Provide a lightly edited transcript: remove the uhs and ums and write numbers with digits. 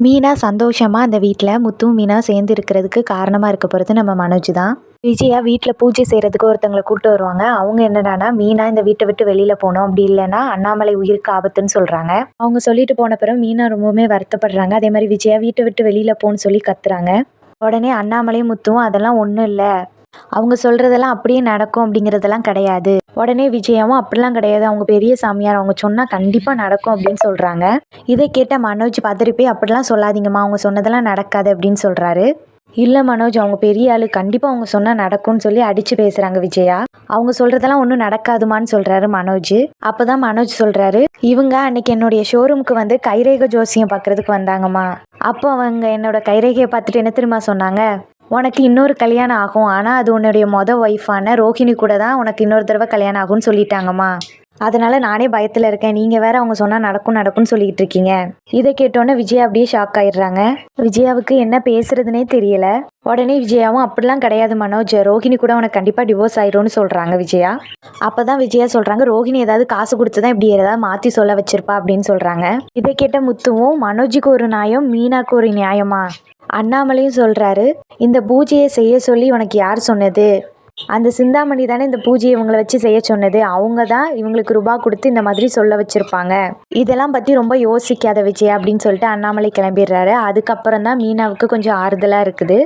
மீனா சந்தோஷமாக அந்த வீட்டில் முத்துவும் மீனா சேர்ந்து இருக்கிறதுக்கு காரணமாக இருக்க போகிறது நம்ம மனோஜ் தான். விஜயா வீட்டில் பூஜை செய்கிறதுக்கு ஒருத்தவங்களை கூப்பிட்டு வருவாங்க. அவங்க என்னடானா மீனா இந்த வீட்டை விட்டு வெளியில் போகணும், அப்படி இல்லைன்னா அண்ணாமலை உயிருக்கு ஆபத்துன்னு சொல்கிறாங்க. அவங்க சொல்லிட்டு போன பிறகு மீனா ரொம்பவுமே வருத்தப்படுறாங்க. அதே மாதிரி விஜயா வீட்டை விட்டு வெளியில் போகணும்னு சொல்லி கத்துறாங்க. உடனே அண்ணாமலையும் முத்துவும் அதெல்லாம் ஒன்றும் இல்லை, அவங்க சொல்கிறதெல்லாம் அப்படியே நடக்கும் அப்படிங்கிறதெல்லாம் கிடையாது. உடனே விஜயாவும் அப்படிலாம் கிடையாது, அவங்க பெரிய சாமியார், அவங்க சொன்னால் கண்டிப்பாக நடக்கும் அப்படின்னு சொல்கிறாங்க. இதை கேட்ட மனோஜ் பதறி போய் அப்படிலாம் சொல்லாதீங்கம்மா, அவங்க சொன்னதெல்லாம் நடக்காது அப்படின்னு சொல்கிறாரு. இல்லை மனோஜ், அவங்க பெரிய ஆளு, கண்டிப்பாக அவங்க சொன்னால் நடக்கும்னு சொல்லி அடித்து பேசுகிறாங்க விஜயா. அவங்க சொல்கிறதெல்லாம் ஒன்றும் நடக்காதுமான்னு சொல்கிறாரு மனோஜ். அப்போ தான் மனோஜ் சொல்கிறாரு, இவங்க அன்னைக்கு என்னுடைய ஷோரூமுக்கு வந்து கைரேகை ஜோசியம் பார்க்குறதுக்கு வந்தாங்கம்மா. அப்போ அவங்க என்னோட கைரேகையை பார்த்துட்டு என்ன தெரியுமா சொன்னாங்க, உனக்கு இன்னொரு கல்யாணம் ஆகும், ஆனால் அது உன்னுடைய ஒய்ஃபான ரோஹிணி கூட தான் உனக்கு இன்னொரு தடவை கல்யாணம் ஆகும்னு சொல்லிட்டாங்கம்மா. அதனால் நானே பயத்தில் இருக்கேன், நீங்கள் வேற அவங்க சொன்னால் நடக்கும்னு சொல்லிக்கிட்டு இருக்கீங்க. இதை கேட்டோன்னே விஜயா அப்படியே ஷாக் ஆயிடுறாங்க. விஜயாவுக்கு என்ன பேசுறதுனே தெரியல. உடனே விஜயாவும் அப்படிலாம் கிடையாது மனோஜ், ரோஹிணி கூட உனக்கு கண்டிப்பாக டிவோர்ஸ் ஆயிடும்னு சொல்கிறாங்க விஜயா. அப்போ தான் விஜயா சொல்கிறாங்க, ரோஹிணி ஏதாவது காசு கொடுத்து தான் இப்படி ஏதாவது மாற்றி சொல்ல வச்சிருப்பா அப்படின்னு சொல்கிறாங்க. இதை கேட்ட முத்துவும், மனோஜுக்கு ஒரு நியாயம், மீனாக்கு ஒரு நியாயமா? அண்ணாமலையும் சொல்கிறாரு, இந்த பூஜையை செய்ய சொல்லி உனக்கு யார் சொன்னது? அந்த சிந்தாமணி தானே இந்த பூஜையை இவங்களை வச்சு செய்ய சொன்னது. அவங்க தான் இவங்களுக்கு ரூபா கொடுத்து இந்த மாதிரி சொல்ல வச்சுருப்பாங்க. இதெல்லாம் பற்றி ரொம்ப யோசிக்காத விஜயா அப்படின்னு சொல்லிட்டு அண்ணாமலை கிளம்பிடுறாரு. அதுக்கப்புறம் தான் மீனாவுக்கு கொஞ்சம் ஆறுதலாக இருக்குது.